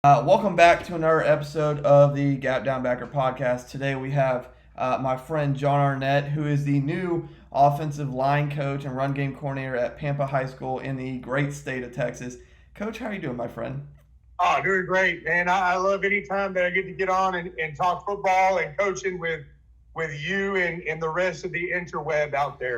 Welcome back to another episode of the Gap Down Backer podcast. Today we have my friend John Arnett, who is the new offensive line coach and run game coordinator at Pampa High School in the great state of Texas. Coach, how are you doing, my friend? Oh, doing great, man. I love any time that I get on and talk football and coaching with you and the rest of the interweb out there.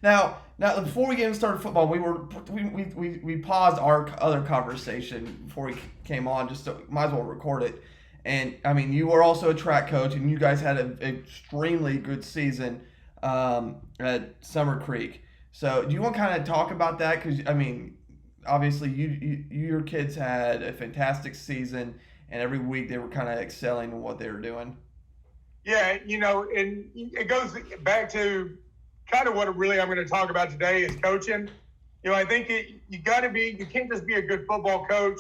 Now, before we get into started football, we paused our other conversation before we came on, just to, might as well record it. And I mean, you were also a track coach, and you guys had an extremely good season at Summer Creek. So, do you want to kind of talk about that? Because I mean, obviously, your kids had a fantastic season, and every week they were kind of excelling in what they were doing. Yeah, and it goes back to kind of what really I'm going to talk about today is coaching. I think you can't just be a good football coach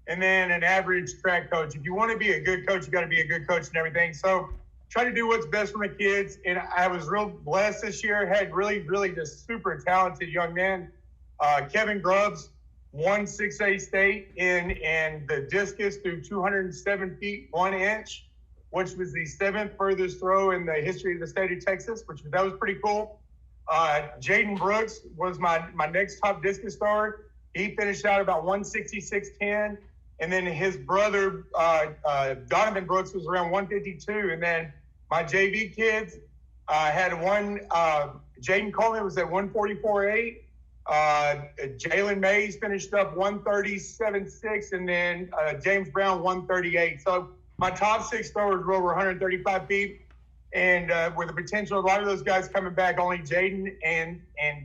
and then an average track coach. If you want to be a good coach, you got to be a good coach and everything. So try to do what's best for my kids. And I was real blessed this year. Had really, really just super talented young men. Kevin Grubbs won 6A state in the discus through 207 feet 1 inch, which was the seventh furthest throw in the history of the state of Texas, that was pretty cool. Jaden Brooks was my next top discus thrower. He finished out about 166.10. And then his brother, Donovan Brooks, was around 152. And then my JV kids had one. Jaden Coleman was at 144.8. Jalen Mays finished up 137.6. And then James Brown 138. So my top six throwers were over 135 feet. And with the potential, a lot of those guys coming back, only Jaden and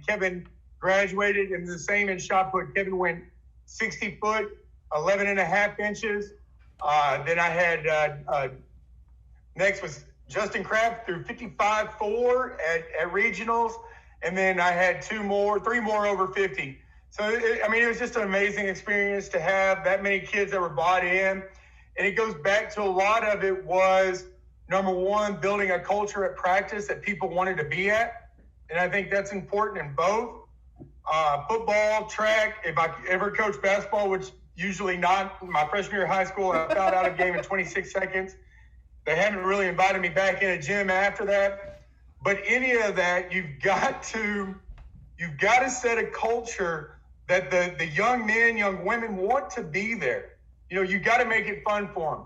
Kevin graduated. And the same in shot put. Kevin went 60 foot, 11 and a half inches. Then I had next was Justin Kraft through 55.4 at regionals. And then I had three more over 50. So, it was just an amazing experience to have that many kids that were bought in. And it goes back to a lot of it was, number one, building a culture at practice that people wanted to be at. And I think that's important in both. Football, track, if I ever coach basketball, which usually not, my freshman year of high school, I found out a game in 26 seconds. They haven't really invited me back in a gym after that. But any of that, you've got to set a culture that the young men, young women want to be there. You got to make it fun for them.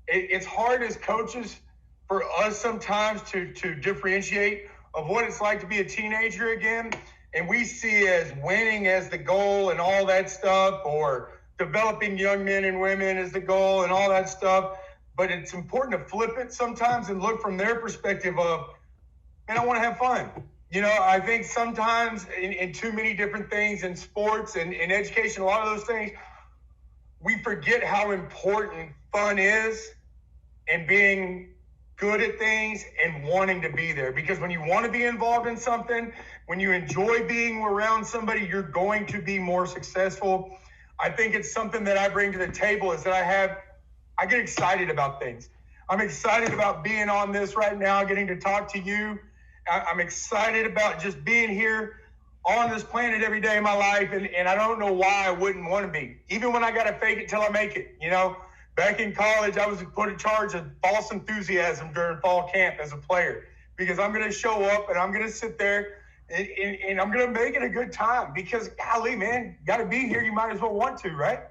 It's hard as coaches for us sometimes to differentiate of what it's like to be a teenager again. And we see as winning as the goal and all that stuff, or developing young men and women as the goal and all that stuff. But it's important to flip it sometimes and look from their perspective of, man, I want to have fun. I think sometimes in too many different things in sports and in education, a lot of those things, we forget how important fun is and being good at things and wanting to be there. Because when you want to be involved in something, when you enjoy being around somebody, you're going to be more successful. I think it's something that I bring to the table is that I get excited about things. I'm excited about being on this right now, getting to talk to you. I'm excited about just being here on this planet every day of my life. And I don't know why I wouldn't want to be. Even when I got to fake it till I make it, Back in college, I was put in charge of false enthusiasm during fall camp as a player, because I'm going to show up and I'm going to sit there and I'm going to make it a good time, because, golly, man, got to be here. You might as well want to, right?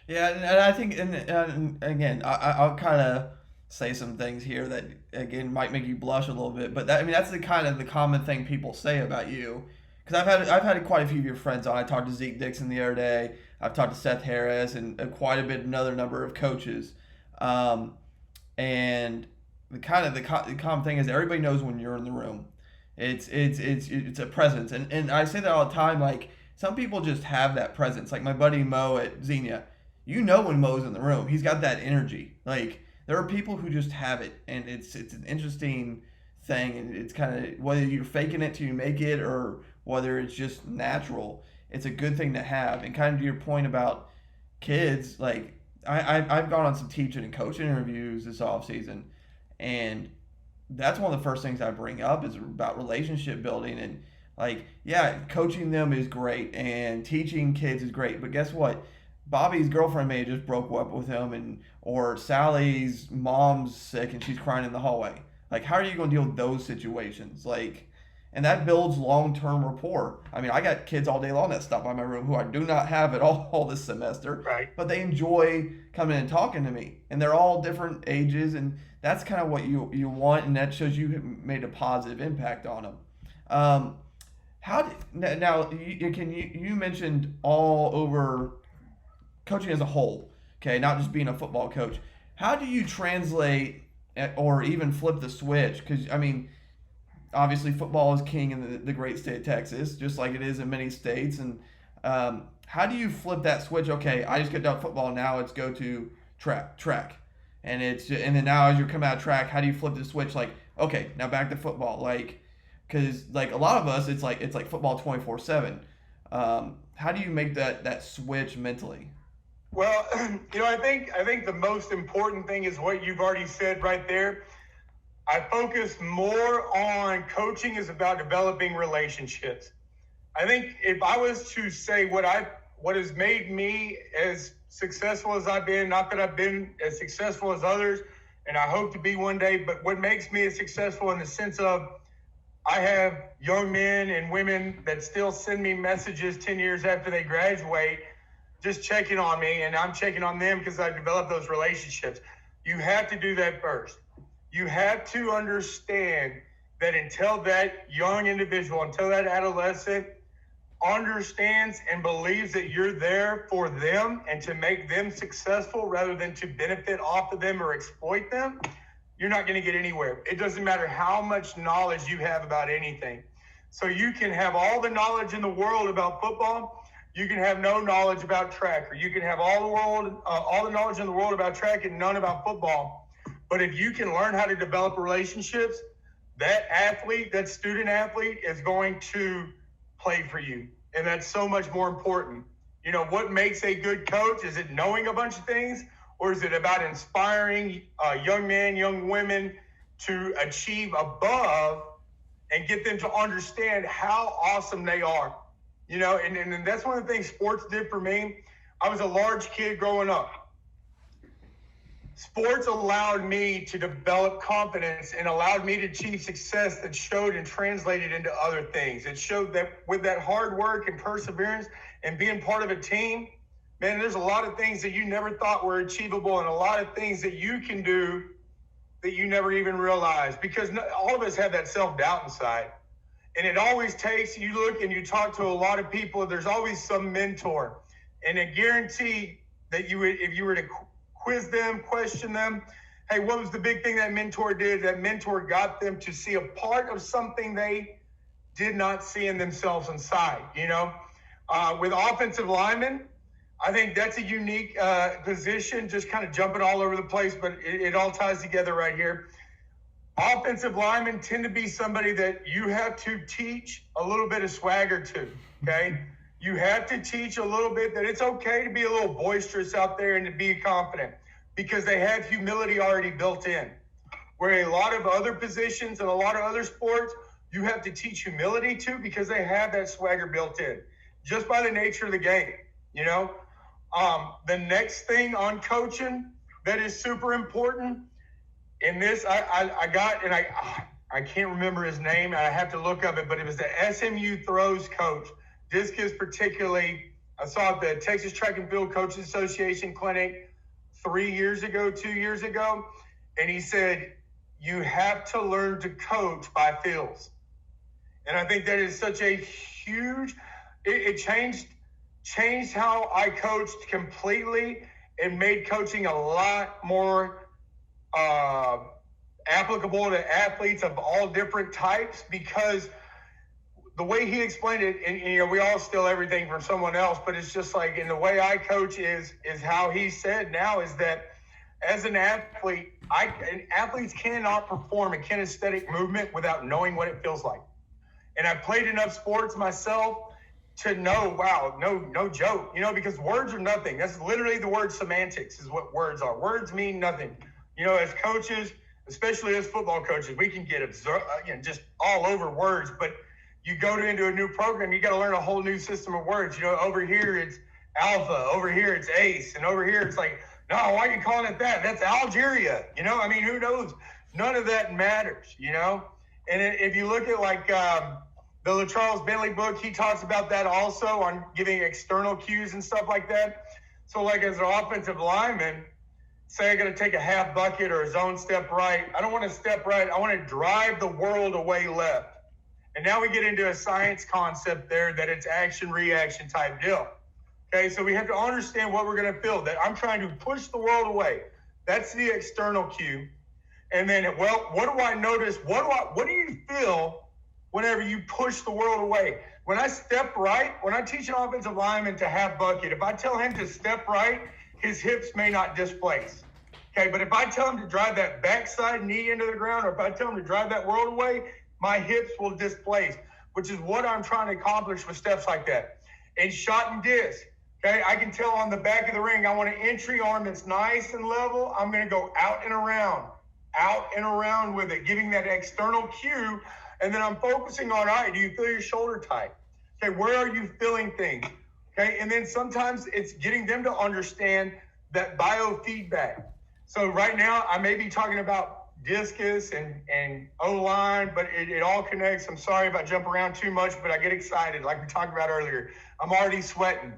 Yeah, and I think, and again, I'll kind of say some things here that, again, might make you blush a little bit, but that's the common thing people say about you. Because I've had quite a few of your friends on. I talked to Zeke Dixon the other day. I've talked to Seth Harris and quite a bit another number of coaches. And the common thing is everybody knows when you're in the room. It's a presence, and I say that all the time. Like, some people just have that presence. Like my buddy Mo at Xenia, when Mo's in the room, he's got that energy. Like, there are people who just have it, and it's an interesting thing, and it's kind of whether you're faking it till you make it or whether it's just natural. It's a good thing to have. And kind of to your point about kids, like I've gone on some teaching and coaching interviews this off season, and that's one of the first things I bring up is about relationship building. And like, yeah, coaching them is great and teaching kids is great, but guess what? Bobby's girlfriend may have just broke up with him, and or Sally's mom's sick and she's crying in the hallway. Like, how are you going to deal with those situations? Like, and that builds long term rapport. I mean, I got kids all day long that stop by my room who I do not have at all this semester, Right. but they enjoy coming and talking to me, and they're all different ages, and that's kind of what you want, and that shows you made a positive impact on them. Um, how did, now you mentioned all over coaching as a whole, okay, not just being a football coach. How do you translate or even flip the switch? Because, I mean, obviously football is king in the great state of Texas, just like it is in many states. And how do you flip that switch? Okay, I just get done football. Now let's go to track. And then now as you're coming out of track, how do you flip the switch? Like, okay, now back to football. Like, because like a lot of us, it's like football 24/7. How do you make that switch mentally? Well, I think the most important thing is what you've already said right there. I focus more on coaching is about developing relationships. I think if I was to say what has made me as successful as I've been, not that I've been as successful as others, and I hope to be one day, but what makes me as successful in the sense of I have young men and women that still send me messages 10 years after they graduate, just checking on me, and I'm checking on them because I've developed those relationships. You have to do that first. You have to understand that until that young individual, until that adolescent understands and believes that you're there for them and to make them successful rather than to benefit off of them or exploit them, you're not going to get anywhere. It doesn't matter how much knowledge you have about anything. So you can have all the knowledge in the world about football. You can have no knowledge about track, or you can have all the knowledge in the world about track and none about football. But if you can learn how to develop relationships, that student athlete is going to play for you. And that's so much more important. What makes a good coach? Is it knowing a bunch of things, or is it about inspiring young men, young women to achieve above and get them to understand how awesome they are? And that's one of the things sports did for me. I was a large kid growing up. Sports allowed me to develop confidence and allowed me to achieve success that showed and translated into other things. It showed that with that hard work and perseverance and being part of a team, man, there's a lot of things that you never thought were achievable and a lot of things that you can do that you never even realized, because all of us have that self-doubt inside. And it always takes, you look and you talk to a lot of people, there's always some mentor. And I guarantee that if you were to quiz them, question them, hey, what was the big thing that mentor did? That mentor got them to see a part of something they did not see in themselves inside. With offensive linemen, I think that's a unique position, just kind of jumping all over the place, but it all ties together right here. Offensive linemen tend to be somebody that you have to teach a little bit of swagger to, okay? You have to teach a little bit that it's okay to be a little boisterous out there and to be confident, because they have humility already built in. Where a lot of other positions and a lot of other sports, you have to teach humility to, because they have that swagger built in just by the nature of the game. The next thing on coaching that is super important, in this, I can't remember his name, and I have to look up it, but it was the SMU throws coach. Discus particularly, I saw at the Texas Track and Field Coaches Association clinic 2 years ago, and he said, you have to learn to coach by feels. And I think that is such a huge, it changed how I coached completely and made coaching a lot more applicable to athletes of all different types, because the way he explained it, and we all steal everything from someone else, but it's just like, in the way I coach is how he said now, is that as an athlete, athletes cannot perform a kinesthetic movement without knowing what it feels like. And I played enough sports myself to know, wow, no joke, because words are nothing. That's literally the word semantics is what words are. Words mean nothing. As coaches, especially as football coaches, we can get just all over words, but you go into a new program, you got to learn a whole new system of words. Over here, alpha. Over here it's ace, and over here it's like, no, why are you calling it that? That's Algeria. I mean, who knows? None of that matters. And if you look at like the Charles Bentley book, he talks about that also on giving external cues and stuff like that. So like as an offensive lineman, say I got to take a half bucket or a zone step right. I don't want to step right. I want to drive the world away left. And now we get into a science concept there that it's action-reaction type deal. Okay, so we have to understand what we're going to feel, that I'm trying to push the world away. That's the external cue. And then, well, what do I notice? What do you feel whenever you push the world away? When I step right, when I teach an offensive lineman to half bucket, if I tell him to step right, his hips may not displace. Okay, but if I tell him to drive that backside knee into the ground, or if I tell him to drive that world away, my hips will displace, which is what I'm trying to accomplish with steps like that. In shot and disc, okay, I can tell on the back of the ring, I want an entry arm that's nice and level. I'm going to go out and around with it, giving that external cue. And then I'm focusing on, all right, do you feel your shoulder tight? Okay, where are you feeling things? Okay, and then sometimes it's getting them to understand that biofeedback. So right now, I may be talking about discus and O-line, but it all connects. I'm sorry if I jump around too much, but I get excited, like we talked about earlier. I'm already sweating.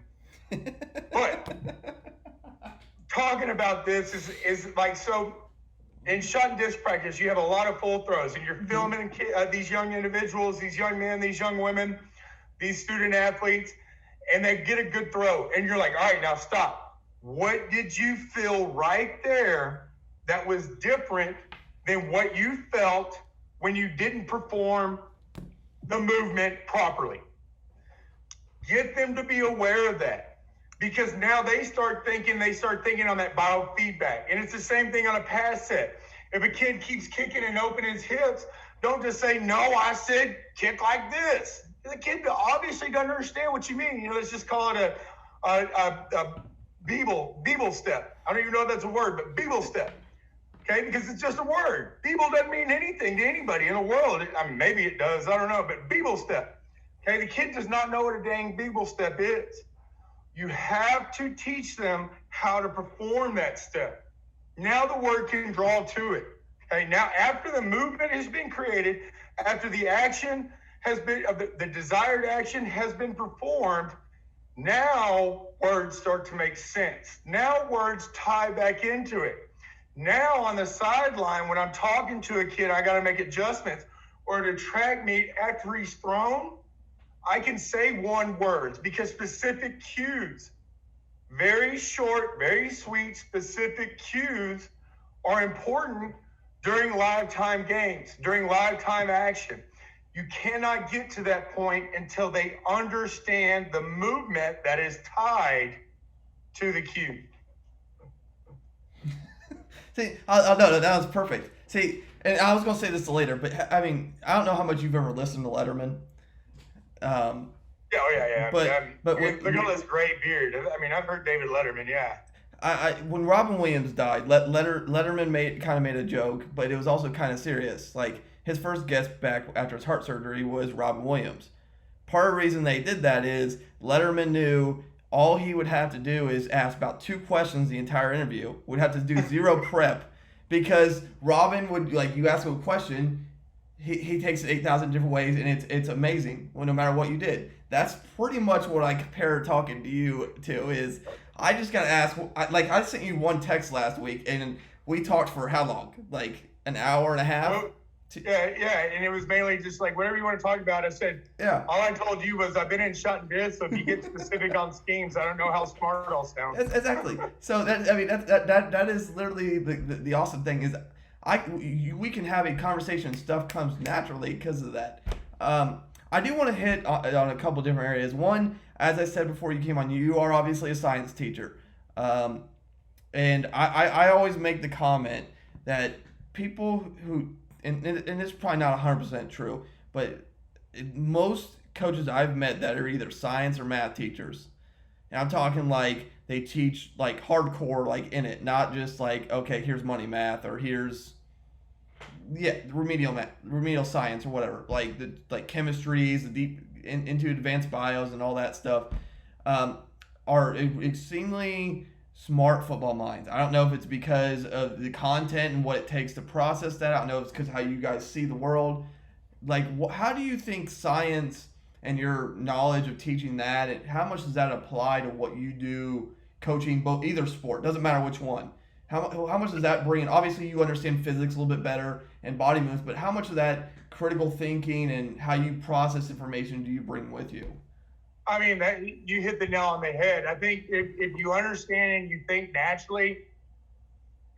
But talking about this is like, so in shot and disc practice, you have a lot of full throws, and you're filming these young individuals, these young men, these young women, these student athletes, and they get a good throw. And you're like, all right, now stop. What did you feel right there that was different than what you felt when you didn't perform the movement properly? Get them to be aware of that, because now they start thinking on that biofeedback. And it's the same thing on a pass set. If a kid keeps kicking and opening his hips, don't just say, no, I said kick like this. The kid obviously doesn't understand what you mean. Let's just call it a Beeble step. I don't even know if that's a word, but Beeble step. Okay, because it's just a word. Beeble doesn't mean anything to anybody in the world. I mean, maybe it does, I don't know, but Beeble step. Okay, the kid does not know what a dang Beeble step is. You have to teach them how to perform that step. Now the word can draw to it. Okay, now after the movement has been created, after the action has been, the desired action has been performed, now words start to make sense. Now words tie back into it. Now on the sideline, when I'm talking to a kid, I got to make adjustments. Or at a track meet after he's thrown, I can say one word, because specific cues, very short, very sweet, specific cues are important during live time games, during live time action. You cannot get to that point until they understand the movement that is tied to the cue. See, no, that was perfect. See, and I was going to say this later, but I mean, I don't know how much you've ever listened to Letterman. Yeah. But look at all this gray beard. I mean, I've heard David Letterman, yeah. When Robin Williams died, Letterman made a joke, but it was also kind of serious. Like, his first guest back after his heart surgery was Robin Williams. Part of the reason they did that is Letterman knew all he would have to do is ask about 2 questions the entire interview. Would have to do zero prep, because Robin would, like, you ask him a question, he takes it 8,000 different ways, and it's amazing. Well, no matter what you did, that's pretty much what I compare talking to you to. Is I just gotta ask. Like, I sent you one text last week, and we talked for how long? Like an hour and a half. Yeah, and it was mainly just like, whatever you want to talk about. I said, yeah. All I told you was I've been in shot and disc, so if you get specific on schemes, I don't know how smart I'll sound. Exactly. So that is literally the awesome thing is we can have a conversation. Stuff comes naturally because of that. I do want to hit on a couple different areas. One, as I said before you came on, you are obviously a science teacher, and I always make the comment that people who and it's probably not 100% true, but most coaches I've met that are either science or math teachers, and I'm talking like they teach like hardcore, like in it, not just like, okay, here's money math or here's remedial science or whatever, like the chemistries, the deep into advanced bios and all that stuff. are extremely smart football minds. I don't know if it's because of the content and what it takes to process that. I don't know if it's because how you guys see the world. Like, how do you think science and your knowledge of teaching that, and how much does that apply to what you do coaching both either sport? Doesn't matter which one. How much does that bring in? Obviously, you understand physics a little bit better and body movements, but how much of that critical thinking and how you process information do you bring with you? I mean, you hit the nail on the head. I think if you understand and you think naturally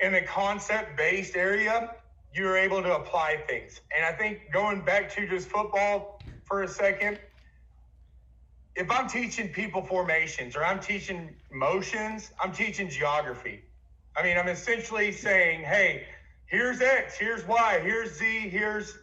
in a concept-based area, you're able to apply things. And I think going back to just football for a second, if I'm teaching people formations or I'm teaching motions, I'm teaching geography. I mean, I'm essentially saying, hey, here's X, here's Y, here's Z, here's,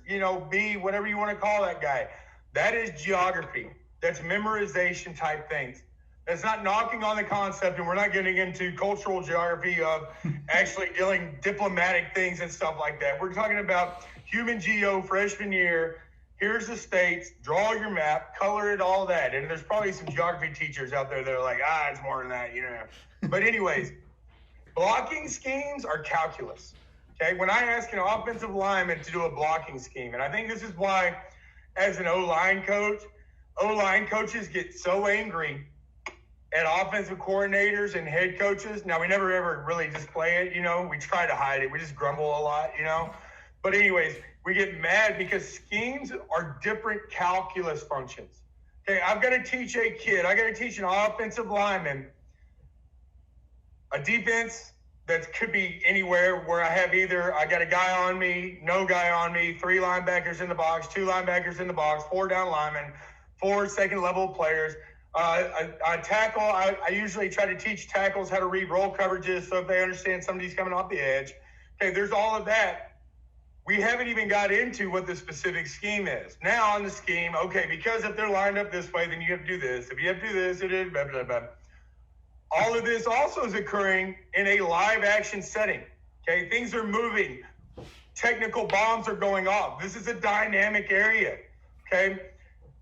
B, whatever you want to call that guy. That is geography. That's memorization type things. That's not knocking on the concept, and we're not getting into cultural geography of actually dealing diplomatic things and stuff like that. We're talking about human geo freshman year. Here's the states, draw your map, color it, all that. And there's probably some geography teachers out there that are like, it's more than that, But anyways, blocking schemes are calculus. Okay, when I ask an offensive lineman to do a blocking scheme, and I think this is why, as an O-line coaches get so angry at offensive coordinators and head coaches. Now, we never ever really display it, we try to hide it. We just grumble a lot, But anyways, we get mad because schemes are different calculus functions. Okay, I've got to teach a kid, I got to teach an offensive lineman a defense that could be anywhere where I got a guy on me, no guy on me, 3 linebackers in the box, 2 linebackers in the box, 4 down linemen, 4 second-level players. I tackle. I usually try to teach tackles how to read roll coverages so if they understand somebody's coming off the edge. Okay, there's all of that. We haven't even got into what the specific scheme is. Now on the scheme, okay, because if they're lined up this way, then you have to do this. If you have to do this, it is blah, blah, blah. All of this also is occurring in a live action setting. Okay, things are moving. Technical bombs are going off. This is a dynamic area. Okay,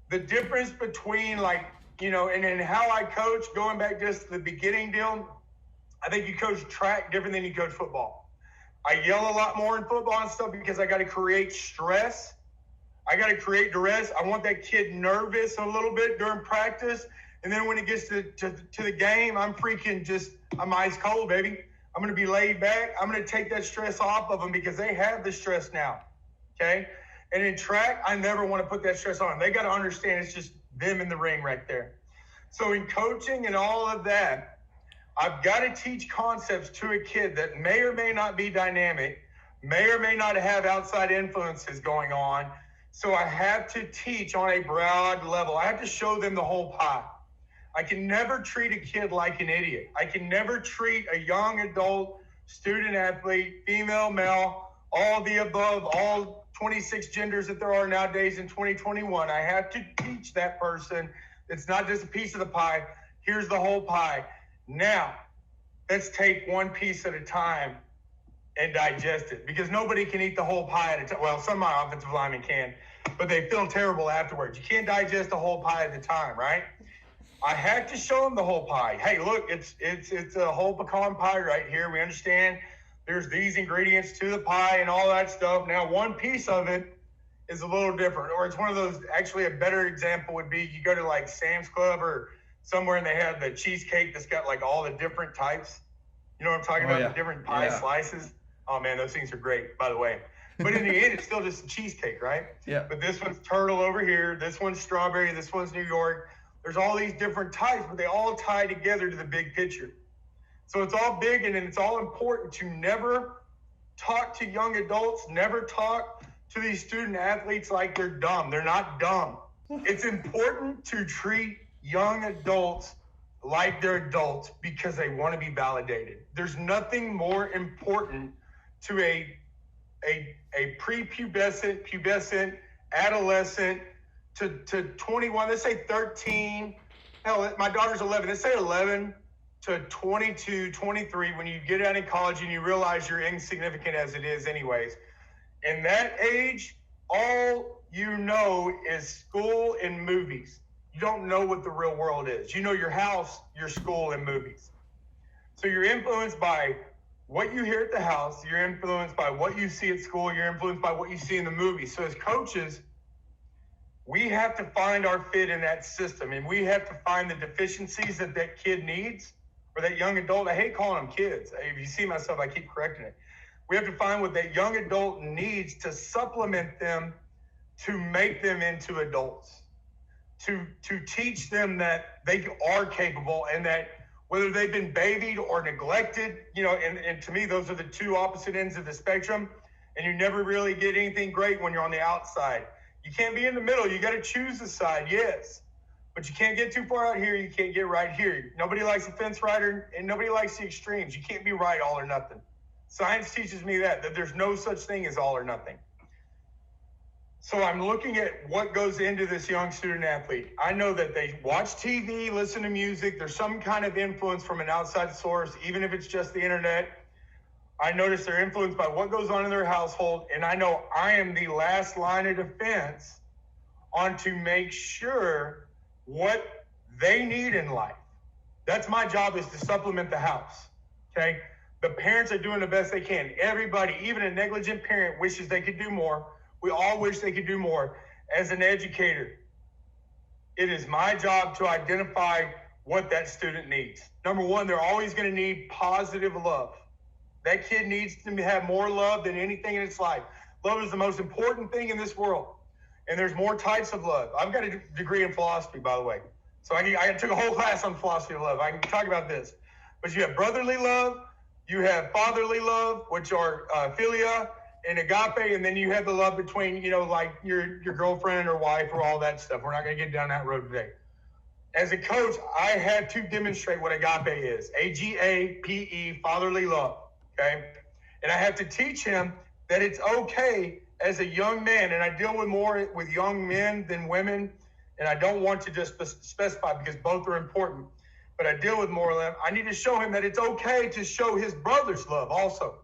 the difference between and how I coach, going back just to the beginning deal, I think you coach track different than you coach football. I yell a lot more in football and stuff because I got to create stress. I got to create duress. I want that kid nervous a little bit during practice. And then when it gets to the game, I'm ice cold, baby. I'm going to be laid back. I'm going to take that stress off of them because they have the stress now, okay? And in track, I never want to put that stress on them. They got to understand it's just them in the ring right there. So in coaching and all of that, I've got to teach concepts to a kid that may or may not be dynamic, may or may not have outside influences going on. So I have to teach on a broad level. I have to show them the whole pie. I can never treat a kid like an idiot. I can never treat a young adult, student athlete, female, male, all the above, all 26 genders that there are nowadays in 2021. I have to teach that person it's not just a piece of the pie. Here's the whole pie. Now, let's take one piece at a time and digest it because nobody can eat the whole pie at a time. Well, some of my offensive linemen can, but they feel terrible afterwards. You can't digest the whole pie at a time, right? I had to show them the whole pie. Hey, look, it's a whole pecan pie right here. We understand there's these ingredients to the pie and all that stuff. Now, one piece of it is a little different, or it's one of those. Actually, a better example would be you go to like Sam's Club or somewhere and they have the cheesecake that's got like all the different types. You know what I'm talking about? Yeah. The different pie slices. Oh man, those things are great, by the way. But in the end, it's still just a cheesecake, right? Yeah. But this one's turtle over here. This one's strawberry. This one's New York. There's all these different types, but they all tie together to the big picture. So it's all big and it's all important to never talk to young adults, never talk to these student athletes like they're dumb. They're not dumb. It's important to treat young adults like they're adults because they want to be validated. There's nothing more important to a prepubescent, pubescent, adolescent to 21, let's say 13. Hell, my daughter's 11. Let's say 11 to 22, 23, when you get out of college and you realize you're insignificant as it is anyways. In that age, all you know is school and movies. you don't know what the real world is. You know your house, your school, and movies. So you're influenced by what you hear at the house, you're influenced by what you see at school, you're influenced by what you see in the movies. So as coaches, we have to find our fit in that system, and we have to find the deficiencies that that kid needs, or that young adult. I hate calling them kids. If you see myself, I keep correcting it. We have to find what that young adult needs to supplement them, to make them into adults, to teach them that they are capable, and that whether they've been babied or neglected, and to me, those are the two opposite ends of the spectrum, and you never really get anything great when you're on the outside. You can't be in the middle. You got to choose the side, yes. But you can't get too far out here. You can't get right here. Nobody likes a fence rider, and nobody likes the extremes. You can't be right all or nothing. Science teaches me that there's no such thing as all or nothing. So I'm looking at what goes into this young student athlete. I know that they watch TV, listen to music. There's some kind of influence from an outside source, even if it's just the internet. I notice they're influenced by what goes on in their household, and I know I am the last line of defense on to make sure what they need in life. That's my job, is to supplement the house, okay? The parents are doing the best they can. Everybody, even a negligent parent, wishes they could do more. We all wish they could do more. As an educator, it is my job to identify what that student needs. Number one, they're always going to need positive love. That kid needs to have more love than anything in its life. Love is the most important thing in this world. And there's more types of love. I've got a degree in philosophy, by the way. So I took a whole class on philosophy of love. I can talk about this. But you have brotherly love, you have fatherly love, which are philia and agape, and then you have the love between, like your girlfriend or wife or all that stuff. We're not going to get down that road today. As a coach, I had to demonstrate what agape is. A-G-A-P-E, fatherly love, okay? And I have to teach him that it's okay as a young man, and I deal with more with young men than women, and I don't want to just specify because both are important, but I deal with more of them. I need to show him that it's okay to show his brother's love also.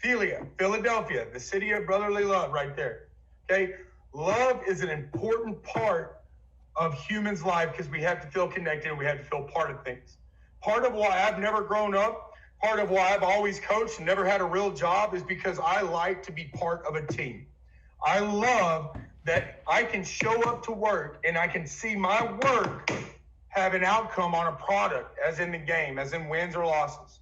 Philia, Philadelphia, the city of brotherly love right there, okay? Love is an important part of humans' life because we have to feel connected and we have to feel part of things. Part of why I've never grown up, part of why I've always coached and never had a real job is because I like to be part of a team. I love that I can show up to work and I can see my work have an outcome on a product, as in the game, as in wins or losses.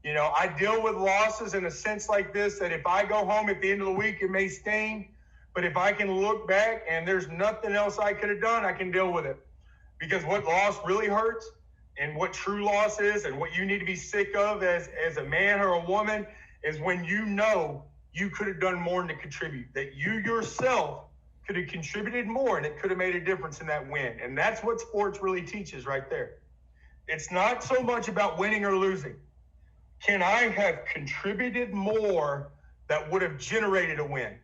I deal with losses in a sense like this, that if I go home at the end of the week, it may sting, but if I can look back and there's nothing else I could have done, I can deal with it. Because what loss really hurts and what true loss is and what you need to be sick of as a man or a woman is when you know you could have done more than to contribute, that you yourself could have contributed more and it could have made a difference in that win. And that's what sports really teaches right there. It's not so much about winning or losing. Can I have contributed more that would have generated a win?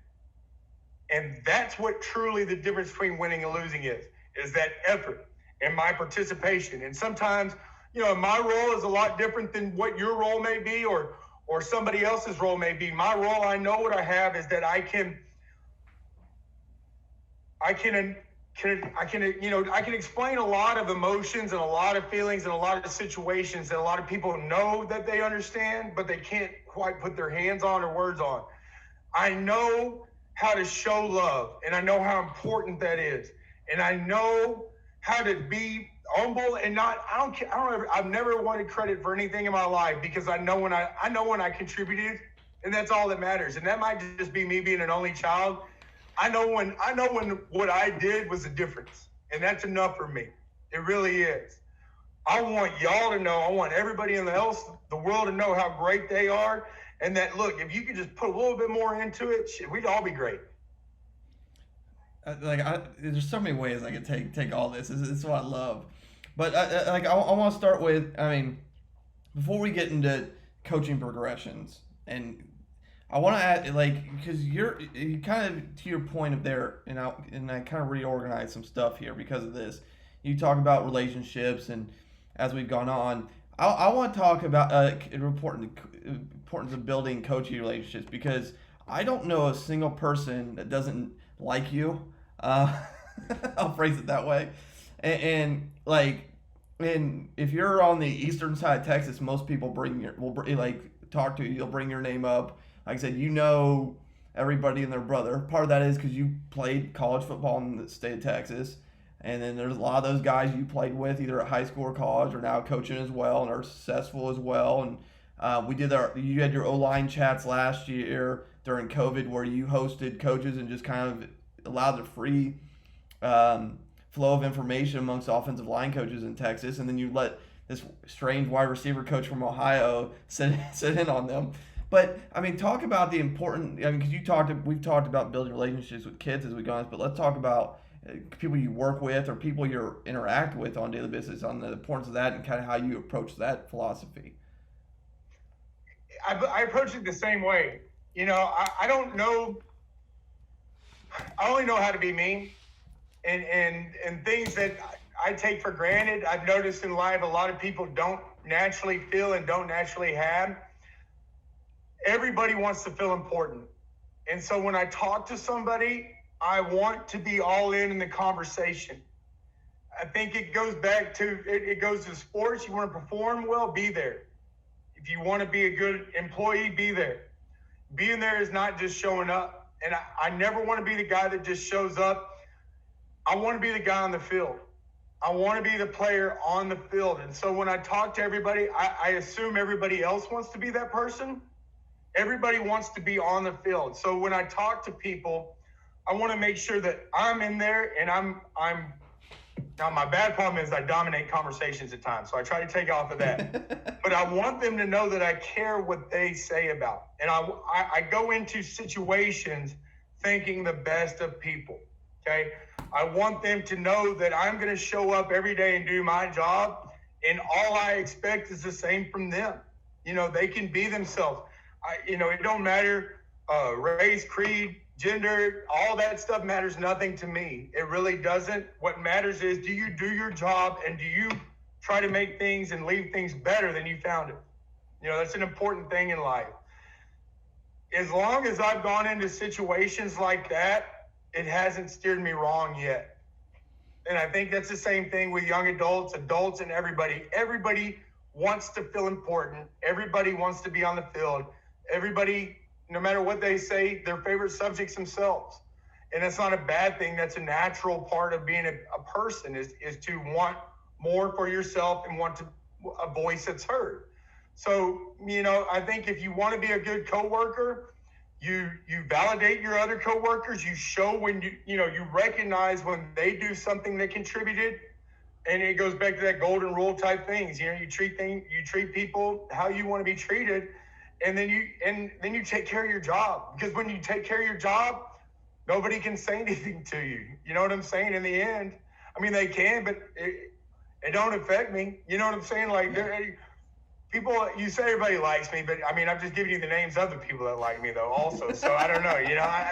And that's what truly the difference between winning and losing is that effort and my participation. And sometimes, my role is a lot different than what your role may be or somebody else's role may be. My role, I know what I have is that I can explain a lot of emotions and a lot of feelings and a lot of situations that a lot of people know that they understand, but they can't quite put their hands on or words on. I know how to show love, and I know how important that is, and I know how to be humble and I've never wanted credit for anything in my life because I know when I contributed, and that's all that matters. And that might just be me being an only child. I know when what I did was a difference, and that's enough for me. It really is. I want y'all to know, I want everybody in the world to know how great they are, and that, look, if you could just put a little bit more into it, we'd all be great. There's so many ways I could take all this. It's what I love. But I want to start with, before we get into coaching progressions, and I want to add, because you kind of, to your point of there, and I kind of reorganized some stuff here because of this. You talk about relationships, and as we've gone on, I want to talk about importance of building coaching relationships, because I don't know a single person that doesn't like you. I'll phrase it that way. and like, and if you're on the eastern side of Texas, most people like talk to you. You'll bring your name up. Like I said, everybody and their brother. Part of that is because you played college football in the state of Texas, and then there's a lot of those guys you played with either at high school or college, or now coaching as well, and are successful as well. And you had your O-line chats last year during COVID where you hosted coaches and just kind of allowed the free flow of information amongst offensive line coaches in Texas, and then you let this strange wide receiver coach from Ohio sit in on them. But I mean, talk about the important. I mean, because we've talked about building relationships with kids as we go on, but let's talk about people you work with or people you interact with on a daily basis, on the importance of that and kind of how you approach that philosophy. I approach it the same way. I don't know. I only know how to be me, and things that I take for granted. I've noticed in life a lot of people don't naturally feel and don't naturally have. Everybody wants to feel important. And so when I talk to somebody, I want to be all in the conversation. I think it goes back to, it goes to sports. You want to perform well, be there. If you want to be a good employee, be there. Being there is not just showing up. And I never want to be the guy that just shows up. I want to be the guy on the field. I want to be the player on the field. And so when I talk to everybody, I assume everybody else wants to be that person. Everybody wants to be on the field. So when I talk to people, I want to make sure that I'm in there, and I'm now my bad problem is I dominate conversations at times. So I try to take off of that. But I want them to know that I care what they say about. And I go into situations thinking the best of people. Okay. I want them to know that I'm going to show up every day and do my job. And all I expect is the same from them. They can be themselves. It don't matter race, creed, gender, all that stuff matters nothing to me. It really doesn't. What matters is, do you do your job, and do you try to make things and leave things better than you found it? That's an important thing in life. As long as I've gone into situations like that, it hasn't steered me wrong yet. And I think that's the same thing with young adults, and everybody. Everybody wants to feel important. Everybody wants to be on the field. Everybody, no matter what they say, their favorite subjects themselves. And that's not a bad thing. That's a natural part of being a person is to want more for yourself and want a voice that's heard. So, I think if you want to be a good coworker, you validate your other coworkers. You show when you recognize when they do something that contributed. And it goes back to that golden rule type things. You treat people how you want to be treated. And then you take care of your job, because when you take care of your job, nobody can say anything to you. You know what I'm saying? In the end, I mean, they can, but it don't affect me. You know what I'm saying? Like, people, you say everybody likes me, but I mean, I'm just giving you the names of the people that like me though also. So I don't know,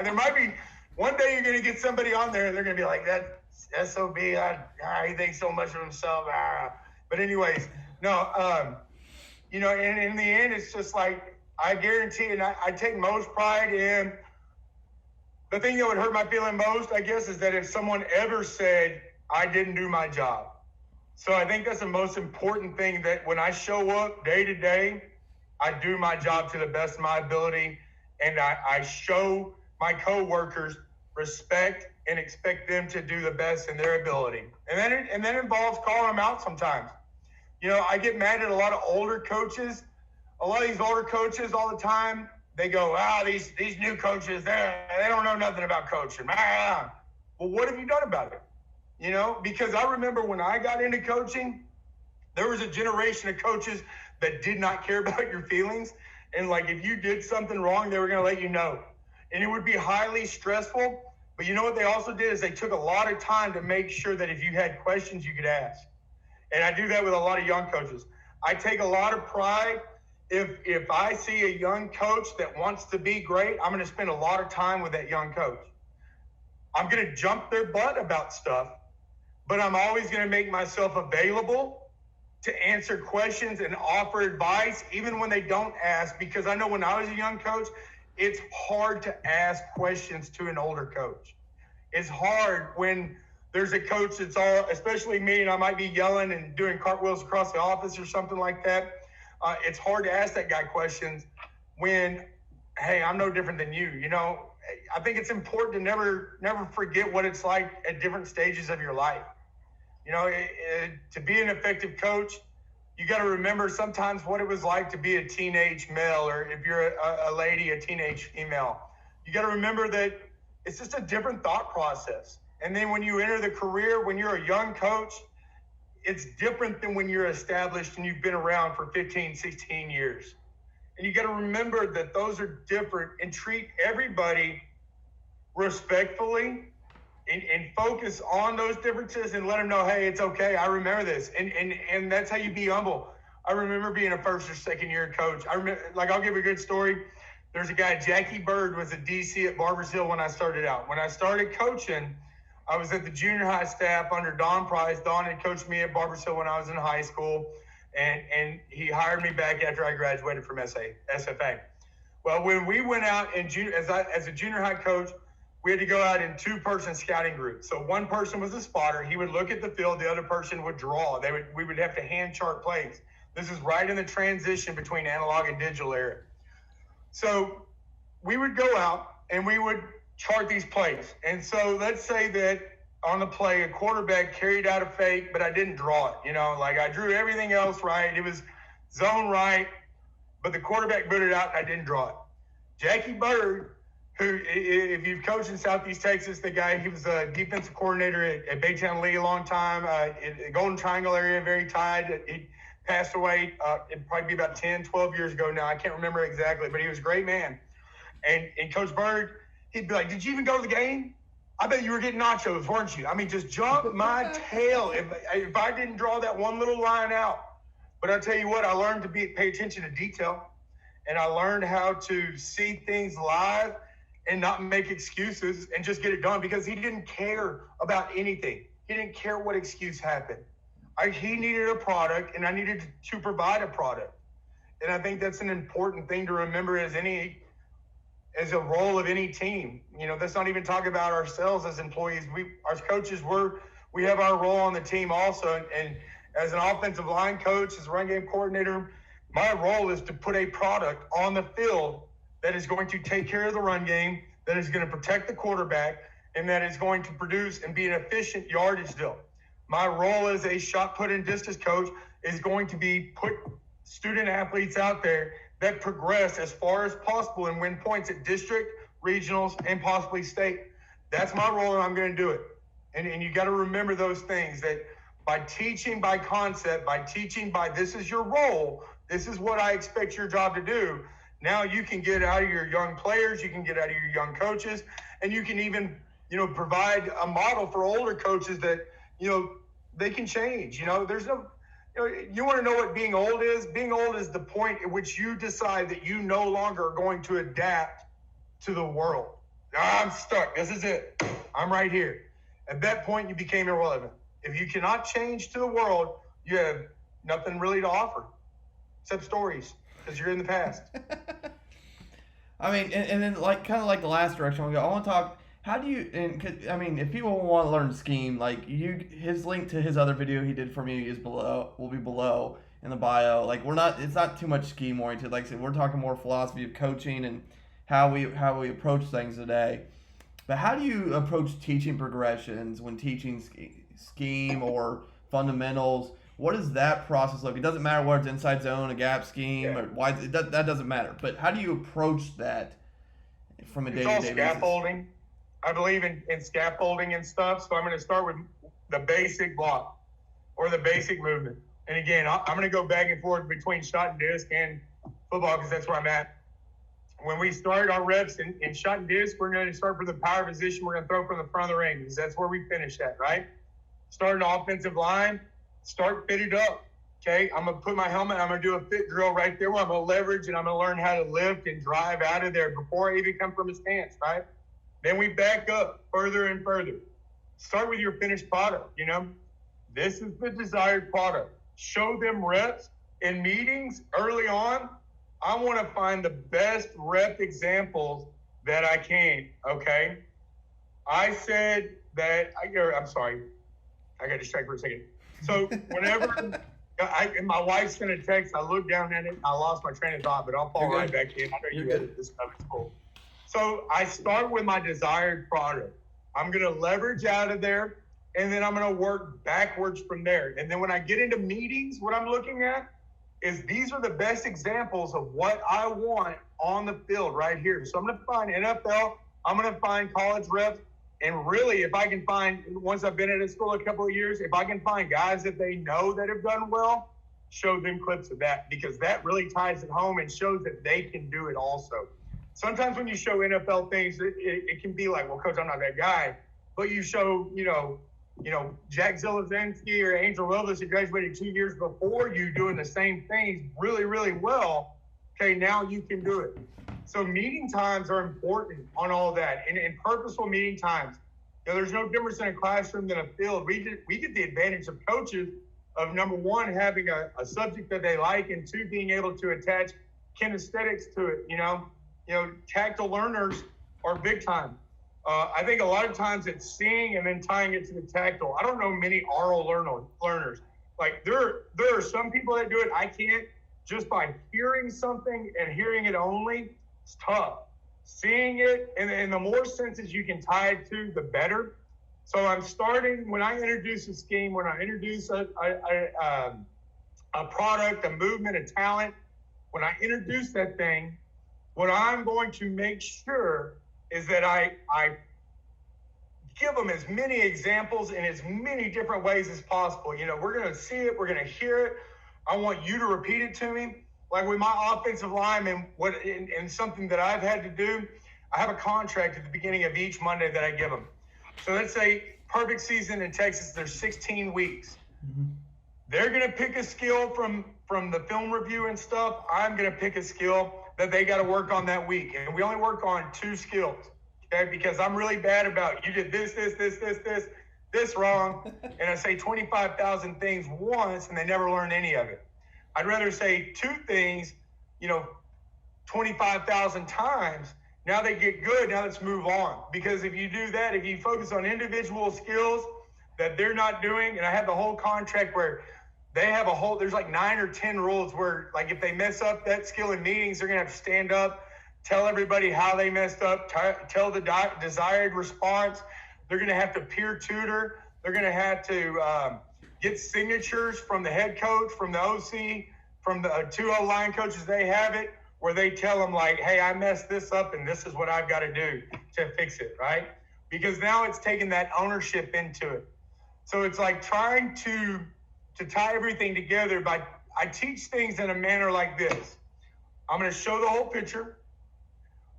there might be one day you're going to get somebody on there and they're going to be like, that SOB, he thinks so much of himself. But anyways, no, and in the end, it's just like, I guarantee, and I take most pride in, the thing that would hurt my feeling most, I guess, is that if someone ever said, I didn't do my job. So I think that's the most important thing, that when I show up day to day, I do my job to the best of my ability, and I show my coworkers respect and expect them to do the best in their ability. And that involves calling them out sometimes. I get mad at a lot of older coaches. A lot of these older coaches all the time, they go, these new coaches, they don't know nothing about coaching. Well, what have you done about it? Because I remember when I got into coaching, there was a generation of coaches that did not care about your feelings. And like, if you did something wrong, they were going to let you know. And it would be highly stressful. But you know what they also did is they took a lot of time to make sure that if you had questions, you could ask. And I do that with a lot of young coaches. I take a lot of pride. If I see a young coach that wants to be great, I'm going to spend a lot of time with that young coach. I'm going to jump their butt about stuff, but I'm always going to make myself available to answer questions and offer advice, even when they don't ask, because I know when I was a young coach, it's hard to ask questions to an older coach. It's hard when there's a coach that's all, especially me, and I might be yelling and doing cartwheels across the office or something like that. It's hard to ask that guy questions when, hey, I'm no different than you. You know, I think it's important to never forget what it's like at different stages of your life. You know, to be an effective coach, you got to remember sometimes what it was like to be a teenage male, or if you're a lady, a teenage female. You got to remember that it's just a different thought process. And then when you enter the career, when you're a young coach, it's different than when you're established and you've been around for 15, 16 years. And you got to remember that those are different, and treat everybody respectfully and focus on those differences and let them know, hey, it's okay. I remember this. And that's how you be humble. I remember being a first or second year coach. I remember, like, I'll give you a good story. There's a guy, Jackie Bird, was a DC at Barbers Hill when I started out. When I started coaching, I was at the junior high staff under Don Price. Don had coached me at Barbers Hill when I was in high school, and he hired me back after I graduated from SFA. Well, when we went out as a junior high coach, we had to go out in two-person scouting groups. So one person was a spotter. He would look at the field. The other person would draw. We would have to hand chart plays. This is right in the transition between analog and digital era. So we would go out and we would chart these plays. And so let's say that on the play, a quarterback carried out a fake, but I didn't draw it. You know, like I drew everything else right. It was zone right, but the quarterback booted out and I didn't draw it. Jackie Bird, who, if you've coached in Southeast Texas, the guy, he was a defensive coordinator at Baytown Lee a long time, in the Golden Triangle area, very tied. He passed away, it'd probably be about 10, 12 years ago now. I can't remember exactly, but he was a great man. And Coach Bird, he'd be like, did you even go to the game? I bet you were getting nachos, weren't you? I mean, just jump my tail if I didn't draw that one little line out. But I tell you what, I learned to pay attention to detail, and I learned how to see things live and not make excuses and just get it done, because he didn't care about anything. He didn't care what excuse happened. He needed a product, and I needed to provide a product. And I think that's an important thing to remember as a role of any team. You know, let's not even talk about ourselves as employees. As coaches, we have our role on the team also. And as an offensive line coach, as a run game coordinator, my role is to put a product on the field that is going to take care of the run game, that is going to protect the quarterback, and that is going to produce and be an efficient yardage deal. My role as a shot put and distance coach is going to be put student athletes out there that progress as far as possible and win points at district, regionals, and possibly state. That's my role, and I'm going to do it. And you got to remember those things, that by teaching by concept, by teaching by this is your role, this is what I expect your job to do, now you can get out of your young players, you can get out of your young coaches, and you can even, provide a model for older coaches that, they can change. There's no, you want to know what being old is? Being old is the point at which you decide that you no longer are going to adapt to the world. I'm stuck. This is it. I'm right here. At that point, you became irrelevant. If you cannot change to the world, you have nothing really to offer except stories, because you're in the past. I mean, and then kind of like the last direction we go, I want to talk. How do you? If people want to learn to scheme, his link to his other video he did for me will be below in the bio. It's not too much scheme oriented. Like I said, we're talking more philosophy of coaching and how we approach things today. But how do you approach teaching progressions when teaching scheme or fundamentals? What does that process look? It doesn't matter whether it's inside zone, a gap scheme, or why. That doesn't matter. But how do you approach that from a day-to-day basis? It's all scaffolding. I believe in scaffolding and stuff. So I'm going to start with the basic block or the basic movement. And again, I'm going to go back and forth between shot and disc and football, because that's where I'm at. When we start our reps in shot and disc, we're going to start from the power position. We're going to throw from the front of the ring, because that's where we finish at, right? Start an offensive line, start fitted up. Okay, I'm going to put my helmet, I'm going to do a fit drill right there where I'm going to leverage and I'm going to learn how to lift and drive out of there before I even come from a stance, right? Then we back up further and further. Start with your finished product, This is the desired product. Show them reps in meetings early on. I want to find the best rep examples that I can, okay? I said that, I'm sorry, I got distracted for a second. So whenever and my wife's going to text, I look down at it, and I lost my train of thought, but I'll fall right back in. I know you edit this stuff, it's cool. So I start with my desired product. I'm going to leverage out of there, and then I'm going to work backwards from there. And then when I get into meetings, what I'm looking at is these are the best examples of what I want on the field right here. So I'm going to find NFL, I'm going to find college reps, and really, if I can find, once I've been at a school a couple of years, if I can find guys that they know that have done well, show them clips of that, because that really ties it home and shows that they can do it also. Sometimes when you show NFL things, it can be like, well, coach, I'm not that guy. But you show, Jack Zilizinski or Angel Willis, who graduated 2 years before you, doing the same things really, really well. Okay, now you can do it. So meeting times are important on all of that. And purposeful meeting times. There's no difference in a classroom than a field. We get the advantage of coaches of, number one, having a subject that they like, and two, being able to attach kinesthetics to it, tactile learners are big time. I think a lot of times it's seeing and then tying it to the tactile. I don't know many oral learners. Like there are some people that do it. I can't, just by hearing something and hearing it only. It's tough. Seeing it, and the more senses you can tie it to, the better. So I'm starting, when I introduce a scheme, when I introduce a product, a movement, a talent, when I introduce that thing, what I'm going to make sure is that I give them as many examples in as many different ways as possible. We're going to see it. We're going to hear it. I want you to repeat it to me. Like with my offensive lineman, and something that I've had to do, I have a contract at the beginning of each Monday that I give them. So let's say perfect season in Texas, there's 16 weeks. Mm-hmm. They're going to pick a skill from the film review and stuff. I'm going to pick a skill that they got to work on that week. And we only work on 2 skills, okay? Because I'm really bad about, you did this wrong. And I say 25,000 things once, and they never learn any of it. I'd rather say 2 things, 25,000 times. Now they get good. Now let's move on. Because if you do that, if you focus on individual skills that they're not doing, and I have the whole contract where they have there's like 9 or 10 rules where, like, if they mess up that skill in meetings, they're going to have to stand up, tell everybody how they messed up, tell the desired response. They're going to have to peer tutor. They're going to have to get signatures from the head coach, from the OC, from the 2 O-line coaches. They have it where they tell them, like, hey, I messed this up and this is what I've got to do to fix it, right? Because now it's taking that ownership into it. So it's like trying to tie everything together I teach things in a manner like this. I'm going to show the whole picture.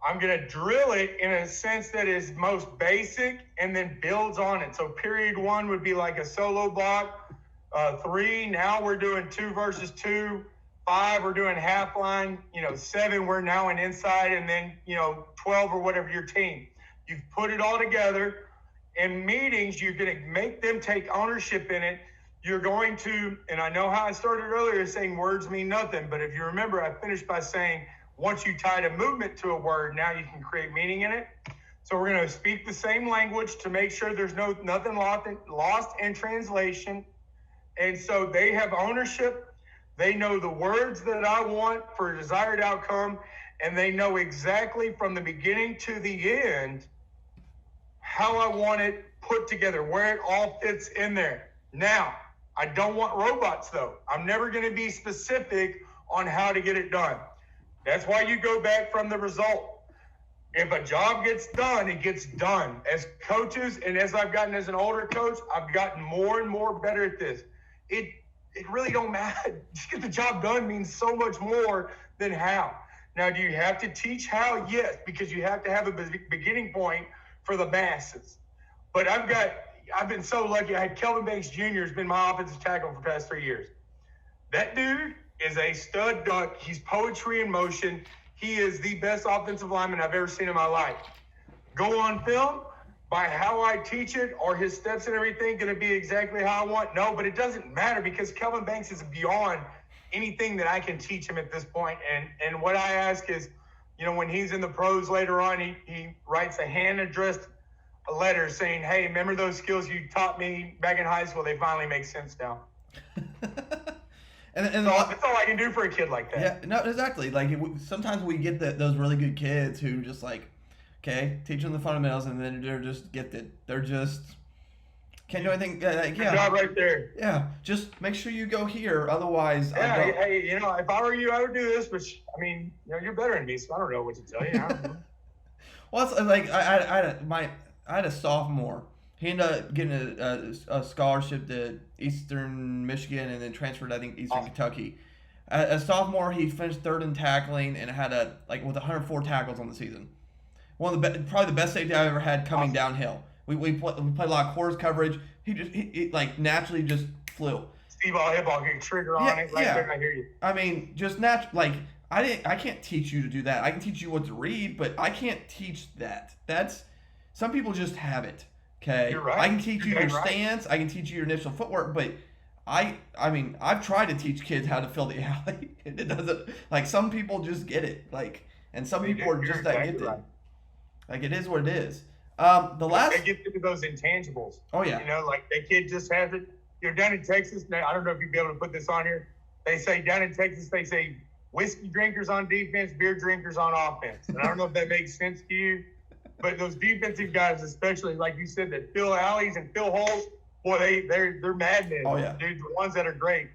I'm going to drill it in a sense that is most basic and then builds on it. So period 1 would be like a solo block. 3, now we're doing 2 versus 2. 5, we're doing half line. 7, we're now in inside, and then 12 or whatever your team. You've put it all together. In meetings, you're going to make them take ownership in it. You're going to, and I know how I started earlier saying words mean nothing, but if you remember, I finished by saying once you tied a movement to a word, now you can create meaning in it. So we're going to speak the same language to make sure there's nothing lost in translation. And so they have ownership. They know the words that I want for a desired outcome, and they know exactly from the beginning to the end how I want it put together, where it all fits in there. Now, I don't want robots, though. I'm never going to be specific on how to get it done. That's why you go back from the result. If a job gets done, it gets done. As coaches, and as I've gotten as an older coach, I've gotten more and more better at this. It really don't matter. Just get the job done means so much more than how. Now, do you have to teach how? Yes, because you have to have a beginning point for the masses. But I've been so lucky. I had Kelvin Banks Jr. has been my offensive tackle for the past 3 years. That dude is a stud duck. He's poetry in motion. He is the best offensive lineman I've ever seen in my life. Go on film, by how I teach it, are his steps and everything going to be exactly how I want? No, but it doesn't matter because Kelvin Banks is beyond anything that I can teach him at this point. And what I ask is, when he's in the pros later on, he writes a hand-addressed a letter saying, "Hey, remember those skills you taught me back in high school? They finally make sense now." and that's all I can do for a kid like that. Yeah, no, exactly. Like sometimes we get those really good kids who just like, okay, teach them the fundamentals, and then they're just gifted. They're just can't do anything. Like, Good job right there. Yeah, just make sure you go here. Otherwise, yeah. Hey, if I were you, I would do this. But I mean, you're better than me, so I don't know what to tell you. I don't know. Well, it's like I had a sophomore. He ended up getting a scholarship to Eastern Michigan and then transferred, I think, Eastern Kentucky. A sophomore, he finished third in tackling and had with 104 tackles on the season. One of probably the best safety I've ever had coming downhill. We played a lot of quarters coverage. He like naturally just flew. Steve-ball, hip-ball, get trigger on it. Right there, I hear you. I mean, just I can't teach you to do that. I can teach you what to read, but I can't teach that. Some people just have it. Okay. You're right. I can teach you your stance. I can teach you your initial footwork, but I mean, I've tried to teach kids how to fill the alley. It doesn't. Like some people just get it. And some people are just that gifted. Right. Like it is what it is. They get into those intangibles. Oh yeah. Like that kid just has it. You're down in Texas. Now, I don't know if you'd be able to put this on here. They say down in Texas, they say whiskey drinkers on defense, beer drinkers on offense. And I don't know if that makes sense to you, but those defensive guys, especially like you said, that fill alleys and fill holes, boy, they're madmen. Oh yeah, dude, the ones that are great.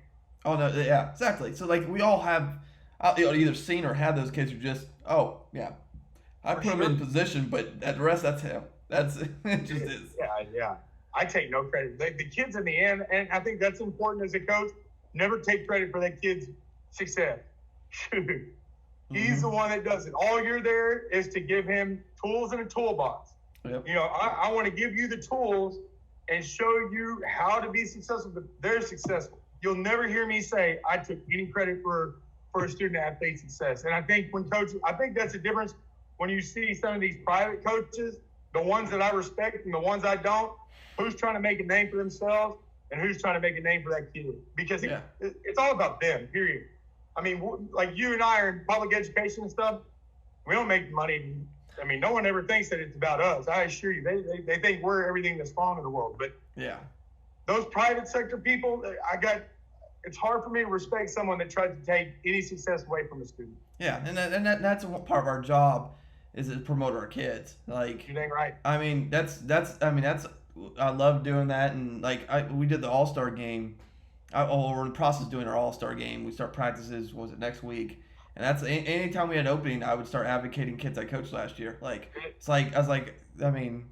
Oh no, yeah, exactly. So like we all have either seen or had those kids who just, oh yeah, I put him in position, but the rest, that's him. That's it. Just is. Yeah. I take no credit. The kids in the end, and I think that's important as a coach. Never take credit for that kid's success. He's the one that does it. All you're there is to give him tools in a toolbox. Yep. I want to give you the tools and show you how to be successful. But they're successful. You'll never hear me say I took any credit for a student athlete's success. And I think I think that's the difference when you see some of these private coaches, the ones that I respect and the ones I don't. Who's trying to make a name for themselves and who's trying to make a name for that kid? Because it's all about them, period. I mean, like you and I are in public education and stuff. We don't make money. I mean, no one ever thinks that it's about us. I assure you, they think we're everything that's wrong in the world. But yeah, those private sector people, it's hard for me to respect someone that tries to take any success away from a student. Yeah, and that's part of our job is to promote our kids. Like you dang right. I mean, that's I love doing that, and we did the All-Star game. We're in the process of doing our All-Star game. We start practices. Was it next week? And that's anytime we had an opening, I would start advocating kids I coached last year. It's like I was like, I mean,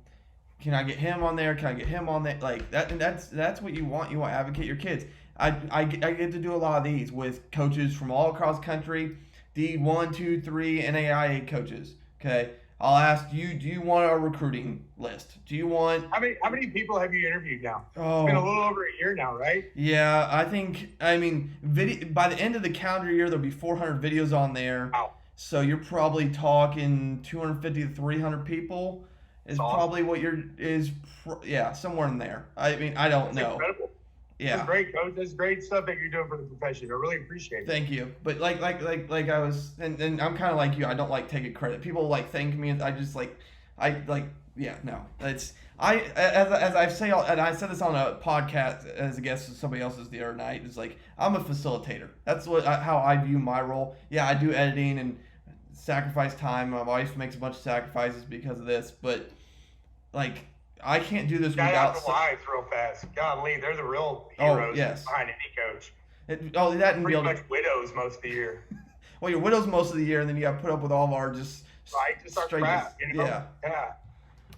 can I get him on there? Can I get him on there? Like that, and that's what you want. You want to advocate your kids. I get to do a lot of these with coaches from all across the country, D1, 2, 3, NAIA coaches. Okay. I'll ask you, do you want a recruiting list? Do you want... How many people have you interviewed now? Oh, it's been a little over a year now, right? Yeah, by the end of the calendar year, there'll be 400 videos on there. Wow. So you're probably talking 250 to 300 people is probably what somewhere in there. I mean, I don't know. Incredible. Yeah. That's great, Coach. That's great stuff that you're doing for the profession. I really appreciate it. Thank you. But like I was, and I'm kind of like you. I don't like taking credit. People thank me. I just no. It's as I say, and I said this on a podcast as a guest of somebody else's the other night. It's like I'm a facilitator. That's how I view my role. Yeah, I do editing and sacrifice time. My wife makes a bunch of sacrifices because of this, but I can't do this without... Shout out to wives real fast. Golly, they're the real heroes behind any coach. Pretty much widows most of the year. Well, you're widows most of the year, and then you got to put up with all of our just our crap. Yeah.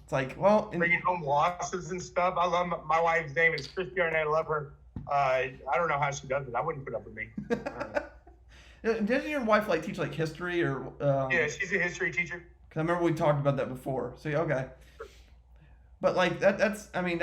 It's like, well... Bringing home losses and stuff. I love my wife's name is Christy Arnett. I love her. I don't know how she does it. I wouldn't put up with me. Doesn't your wife teach history or... Yeah, she's a history teacher. Because I remember we talked about that before. So, okay. But that's and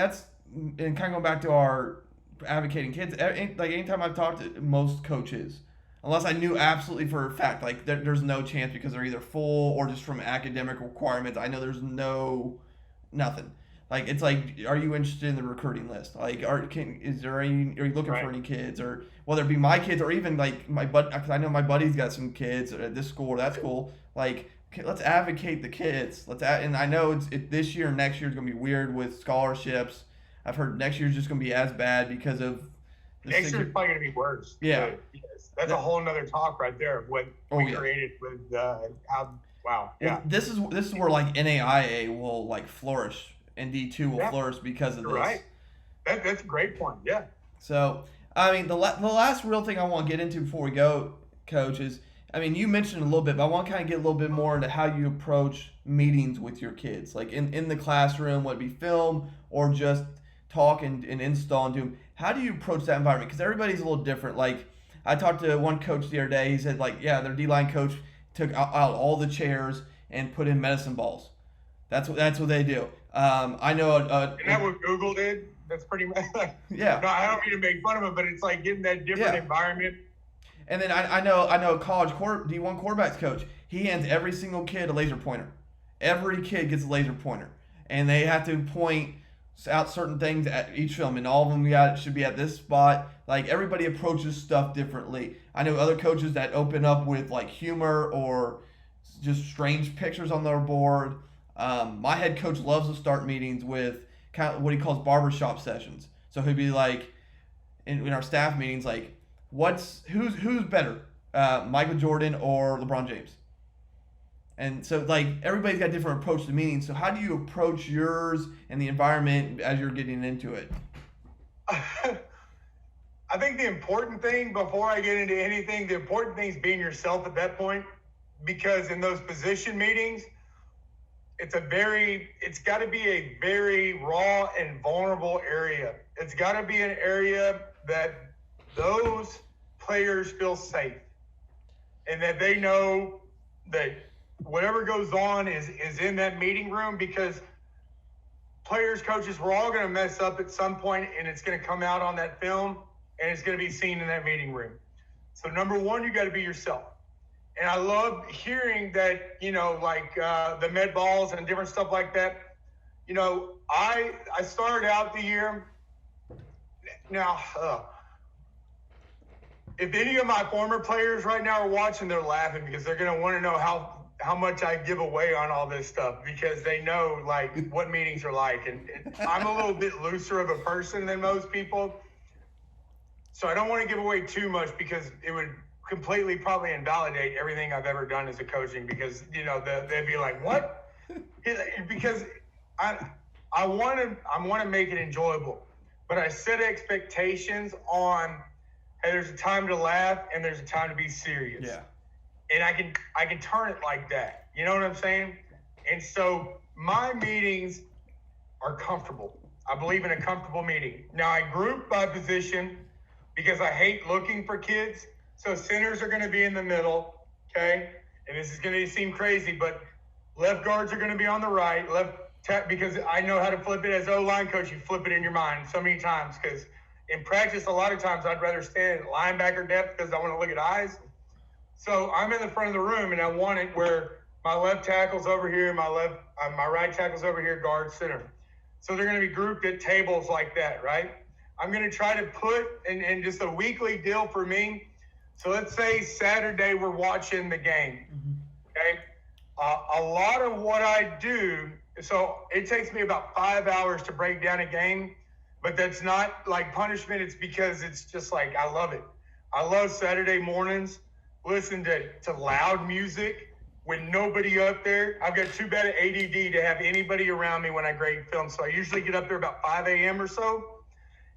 kind of going back to our advocating kids. Anytime I've talked to most coaches, unless I knew absolutely for a fact, there's no chance because they're either full or just from academic requirements. I know there's nothing. It's are you interested in the recruiting list? Are you looking for any kids, or whether it be my kids or even my bud? Because I know my buddy's got some kids at this school or that school. let's advocate the kids. And I know this year and next year is going to be weird with scholarships. I've heard next year's just going to be as bad because of next year's probably going to be worse. Yeah, yes, that's a whole nother talk right there. What we created with how. Wow. Yeah. This is where like NAIA will like flourish and D2 will flourish because of this. Right. That's a great point. Yeah. So I mean the last real thing I want to get into before we go, Coach, is I mean you mentioned a little bit, but I want to kind of get a little bit more into how you approach meetings with your kids, like in the classroom, whether it be film or just talk and install and do. How do you approach that environment? Because everybody's a little different. Like I talked to one coach the other day. He said like, yeah, their D-line coach took out all the chairs and put in medicine balls. That's what they do. I know. Isn't that what Google did? That's pretty much. Yeah. No, I don't mean to make fun of it, but it's like getting that different environment. And then I know a college D1 quarterbacks coach. He hands every single kid a laser pointer. Every kid gets a laser pointer, and they have to point out certain things at each film, and all of them should be at this spot. Like everybody approaches stuff differently. I know other coaches that open up with like humor or just strange pictures on their board. My head coach loves to start meetings with kind of what he calls barbershop sessions. So he'd be like, in our staff meetings, like, who's better, Michael Jordan or LeBron James? And so, like, everybody's got a different approach to meetings. So how do you approach yours and the environment as you're getting into it? I think the important thing, before I get into anything, the important thing is being yourself at that point. Because in those position meetings, it's got to be a very raw and vulnerable area. It's got to be an area that those players feel safe. And that they know that whatever goes on is in that meeting room, because players, coaches, we're all going to mess up at some point, and it's going to come out on that film, and it's going to be seen in that meeting room. So number one, you got to be yourself. And I love hearing that, like the med balls and different stuff like that. I started out the year. Now, if any of my former players right now are watching, they're laughing because they're going to want to know how much I give away on all this stuff, because they know like what meetings are like. And I'm a little bit looser of a person than most people. So I don't want to give away too much, because it would completely probably invalidate everything I've ever done as a coaching, because they'd be like, what? Because I want to make it enjoyable, but I set expectations on, hey, there's a time to laugh and there's a time to be serious. Yeah. And I can turn it like that. You know what I'm saying? And so my meetings are comfortable. I believe in a comfortable meeting. Now I group by position because I hate looking for kids. So centers are going to be in the middle, okay? And this is going to seem crazy, but left guards are going to be on the right, because I know how to flip it as O-line coach. You flip it in your mind so many times, because in practice, a lot of times I'd rather stand at linebacker depth because I want to look at eyes. So I'm in the front of the room, and I want it where my left tackle's over here, my right tackle's over here, guard, center. So they're going to be grouped at tables like that, right? I'm going to try to put, and just a weekly deal for me. So let's say Saturday we're watching the game, okay? A lot of what I do, so it takes me about 5 hours to break down a game, but that's not like punishment. It's because it's just like I love it. I love Saturday mornings, listen to loud music with nobody up there. I've got too bad at ADD to have anybody around me when I grade film, so I usually get up there about 5 a.m. or so.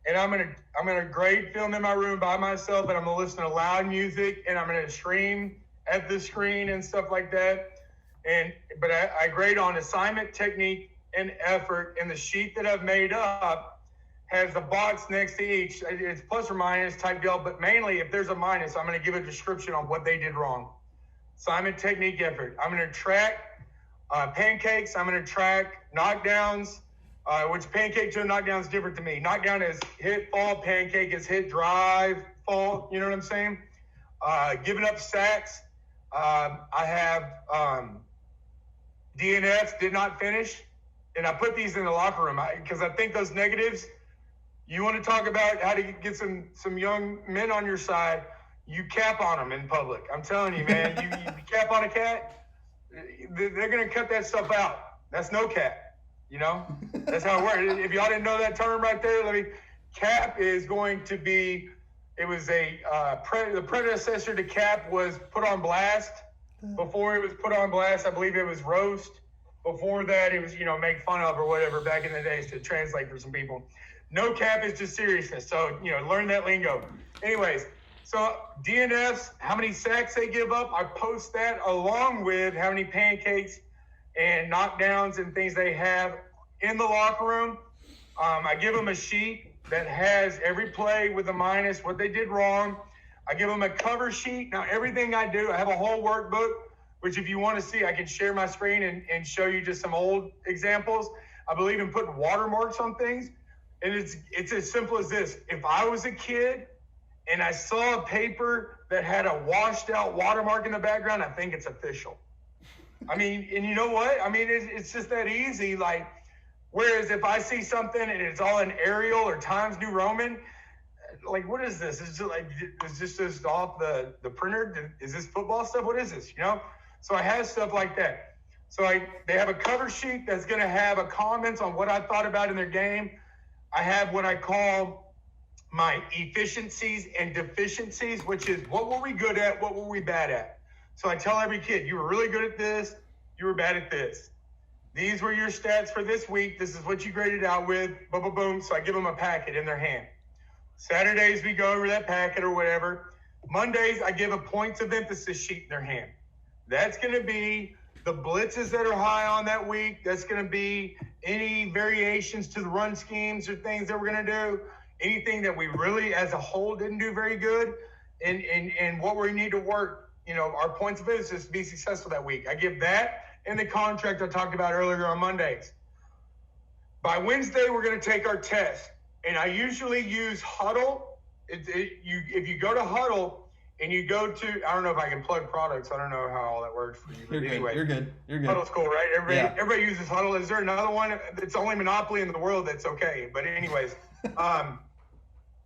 And I'm gonna grade film in my room by myself, and I'm gonna listen to loud music, and I'm gonna stream at the screen and stuff like that. But I grade on assignment, technique, and effort. And the sheet that I've made up has a box next to each. It's plus or minus type deal, but mainly if there's a minus, I'm gonna give a description on what they did wrong. Assignment, technique, effort. I'm gonna track pancakes. I'm gonna track knockdowns. Which pancake to a knockdown is different to me. Knockdown is hit, fall. Pancake is hit, drive, fall. You know what I'm saying? Giving up sacks. I have DNFs, did not finish. And I put these in the locker room because I think those negatives, you want to talk about how to get some young men on your side, you cap on them in public. I'm telling you, man, you cap on a cat, they're going to cut that stuff out. That's no cap. That's how it works. If y'all didn't know that term right there, cap is going to be. It was the predecessor to cap was put on blast. Before it was put on blast, I believe it was roast. Before that, it was make fun of or whatever back in the days to translate for some people. No cap is just seriousness. So learn that lingo. Anyways. So DNFs, how many sacks they give up, I post that along with how many pancakes and knockdowns and things they have in the locker room. I give them a sheet that has every play with a minus, what they did wrong. I give them a cover sheet. Now, everything I do, I have a whole workbook, which if you want to see, I can share my screen and show you just some old examples. I believe in putting watermarks on things. And it's as simple as this. If I was a kid and I saw a paper that had a washed out watermark in the background, I think it's official. And you know what? It's just that easy. Whereas if I see something and it's all in Arial or Times New Roman, what is this? It's just off the printer. Is this football stuff? What is this? So I have stuff like that. So they have a cover sheet that's going to have a comments on what I thought about in their game. I have what I call my efficiencies and deficiencies, which is what were we good at, what were we bad at. So I tell every kid, you were really good at this, you were bad at this. These were your stats for this week. This is what you graded out with, boom, boom, boom. So I give them a packet in their hand. Saturdays, we go over that packet or whatever. Mondays, I give a points of emphasis sheet in their hand. That's going to be the blitzes that are high on that week. That's going to be any variations to the run schemes or things that we're going to do. Anything that we really, as a whole, didn't do very good, and what we need to work, our points of emphasis to be successful that week. I give that and the contract I talked about earlier on Mondays. By Wednesday, we're going to take our test, and I usually use Huddle. If you go to Huddle and you go to, I don't know if I can plug products. I don't know how all that works for you. But anyway, You're good. Huddle's cool, right? Everybody uses Huddle. Is there another one that's only Monopoly in the world that's okay? But anyways.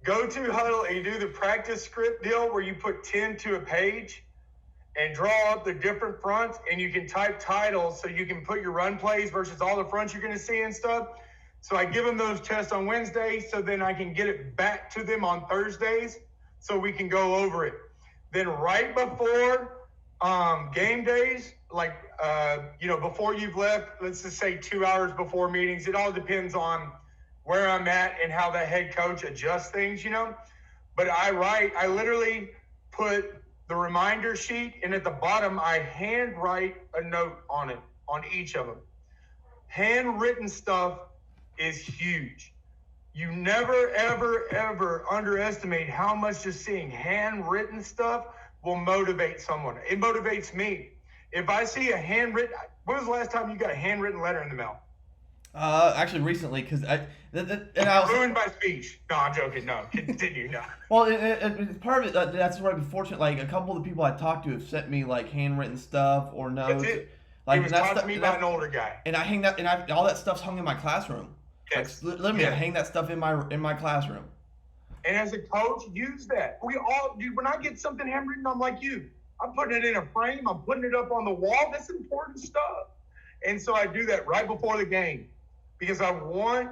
Go to Huddle and you do the practice script deal where you put 10 to a page and draw up the different fronts, and you can type titles so you can put your run plays versus all the fronts you're going to see and stuff. So I give them those tests on Wednesdays so then I can get it back to them on Thursdays so we can go over it. Then right before game days, before you've left, let's just say 2 hours before meetings, it all depends on where I'm at and how the head coach adjusts things, But I literally put the reminder sheet, and at the bottom, I hand write a note on it, on each of them. Handwritten stuff is huge. You never, ever, ever underestimate how much just seeing handwritten stuff will motivate someone. It motivates me. If I see a handwritten, when was the last time you got a handwritten letter in the mail? Actually, recently, because I was ruined my speech. No, I'm joking. No, continue. No. Well, part of it. That's why I'm fortunate. A couple of the people I talked to have sent me handwritten stuff or notes. That's it. It was taught to me by an older guy. And I hang that, and all that stuff's hung in my classroom. Yes. Literally, I hang that stuff in my classroom. And as a coach, use that. When I get something handwritten, I'm like you. I'm putting it in a frame. I'm putting it up on the wall. That's important stuff. And so I do that right before the game. Because I want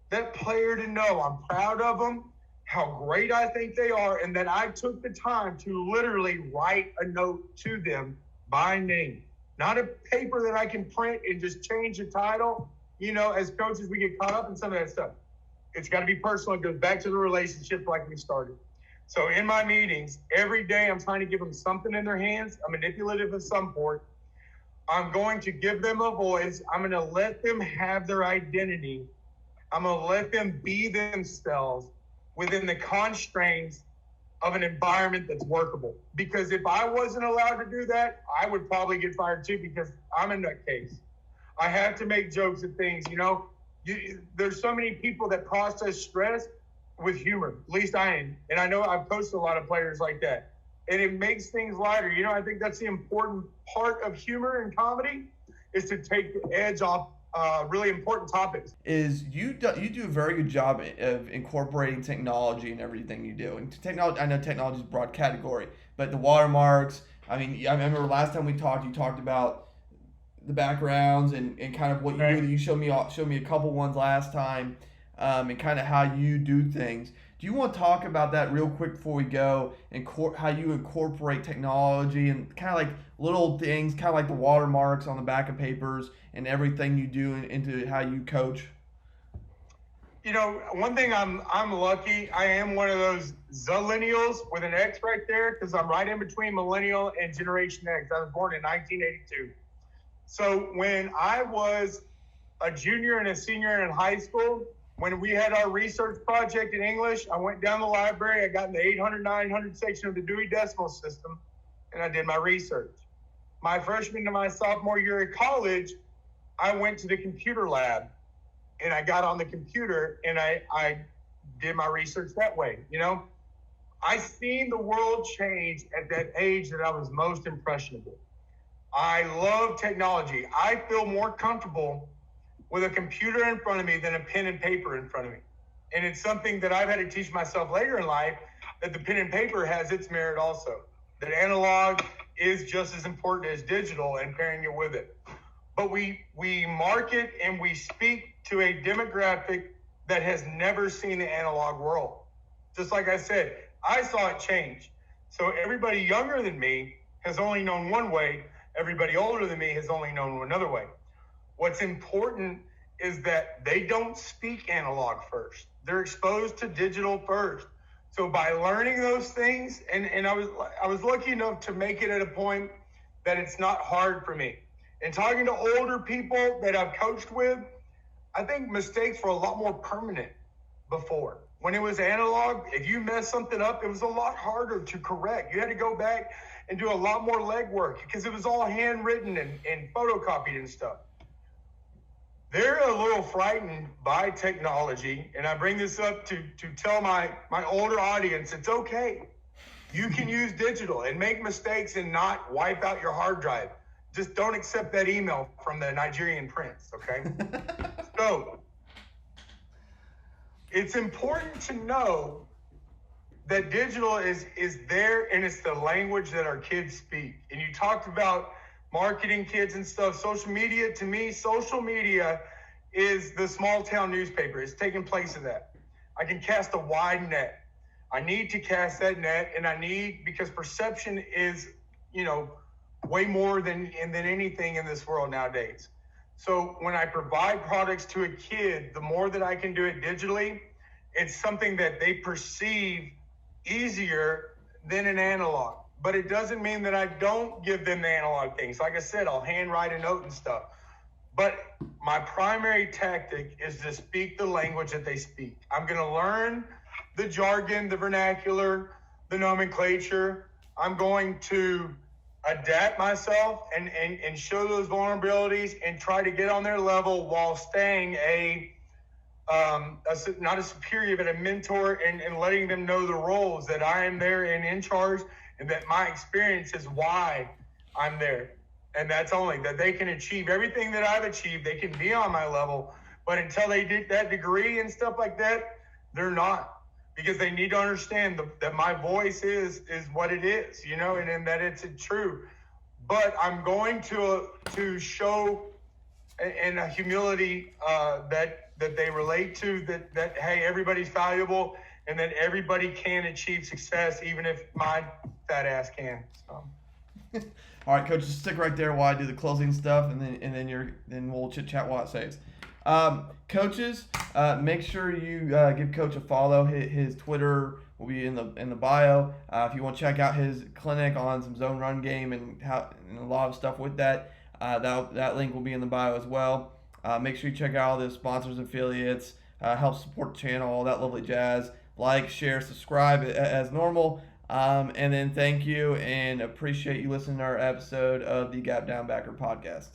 that player to know I'm proud of them, how great I think they are, and that I took the time to literally write a note to them by name. Not a paper that I can print and just change the title. As coaches, we get caught up in some of that stuff. It's got to be personal. It goes back to the relationship like we started. So in my meetings, every day I'm trying to give them something in their hands, a manipulative of some sort. I'm going to give them a voice. I'm going to let them have their identity. I'm going to let them be themselves within the constraints of an environment that's workable. Because if I wasn't allowed to do that, I would probably get fired too, because I'm a nutcase. I have to make jokes at things, there's so many people that process stress with humor. At least I am. And I know I've coached a lot of players like that. And it makes things lighter. I think that's the important part of humor and comedy, is to take the edge off really important topics. You do a very good job of incorporating technology in everything you do. And technology, I know technology is a broad category, but the watermarks. I remember last time we talked, you talked about the backgrounds and kind of what you Right. do. You showed me a couple ones last time, and kind of how you do things. Do you want to talk about that real quick before we go, and how you incorporate technology and kind of like little things, kind of like the watermarks on the back of papers and everything you do into how you coach? One thing I'm lucky. I am one of those zillennials with an X right there because I'm right in between millennial and Generation X. I was born in 1982. So when I was a junior and a senior in high school, when we had our research project in English, I went down the library. I got in the 800, 900 section of the Dewey Decimal System, and I did my research. My freshman to my sophomore year at college, I went to the computer lab, and I got on the computer, and I did my research that way. I seen the world change at that age that I was most impressionable. I love technology. I feel more comfortable with a computer in front of me than a pen and paper in front of me. And it's something that I've had to teach myself later in life, that the pen and paper has its merit also. That analog is just as important as digital and pairing it with it. But we market and we speak to a demographic that has never seen the analog world. Just like I said, I saw it change. So everybody younger than me has only known one way. Everybody older than me has only known another way. What's important is that they don't speak analog first. They're exposed to digital first. So by learning those things, and I was lucky enough to make it at a point that it's not hard for me. And talking to older people that I've coached with, I think mistakes were a lot more permanent before. When it was analog, if you messed something up, it was a lot harder to correct. You had to go back and do a lot more legwork because it was all handwritten and photocopied and stuff. They're a little frightened by technology, and I bring this up to tell my older audience, it's okay. You can use digital and make mistakes and not wipe out your hard drive. Just don't accept that email from the Nigerian prince, okay? So it's important to know that digital is there, and it's the language that our kids speak. And you talked about marketing kids and stuff. Social media, to me, social media is the small town newspaper. It's taking place of that. I can cast a wide net. I need to cast that net, and because perception is, way more than anything in this world nowadays. So when I provide products to a kid, the more that I can do it digitally, it's something that they perceive easier than an analog. But it doesn't mean that I don't give them the analog things. Like I said, I'll handwrite a note and stuff. But my primary tactic is to speak the language that they speak. I'm going to learn the jargon, the vernacular, the nomenclature. I'm going to adapt myself and show those vulnerabilities and try to get on their level while staying not a superior, but a mentor, and letting them know the roles that I am there and in charge, and that my experience is why I'm there. And that's only that they can achieve everything that I've achieved. They can be on my level, but until they did that degree and stuff like that, they're not, because they need to understand that my voice is what it is, and that it's true. But I'm going to show in a humility that they relate to, that hey, everybody's valuable, and that everybody can achieve success, even if my fat ass can. So. All right, Coach, just stick right there while I do the closing stuff, and then we'll chit chat while it saves. Coaches, make sure you give Coach a follow. His Twitter will be in the bio. If you want to check out his clinic on some zone run game and a lot of stuff with that, that link will be in the bio as well. Make sure you check out all the sponsors, affiliates, help support the channel, all that lovely jazz. Like, share, subscribe as normal. And then thank you and appreciate you listening to our episode of the Gap Down Backer podcast.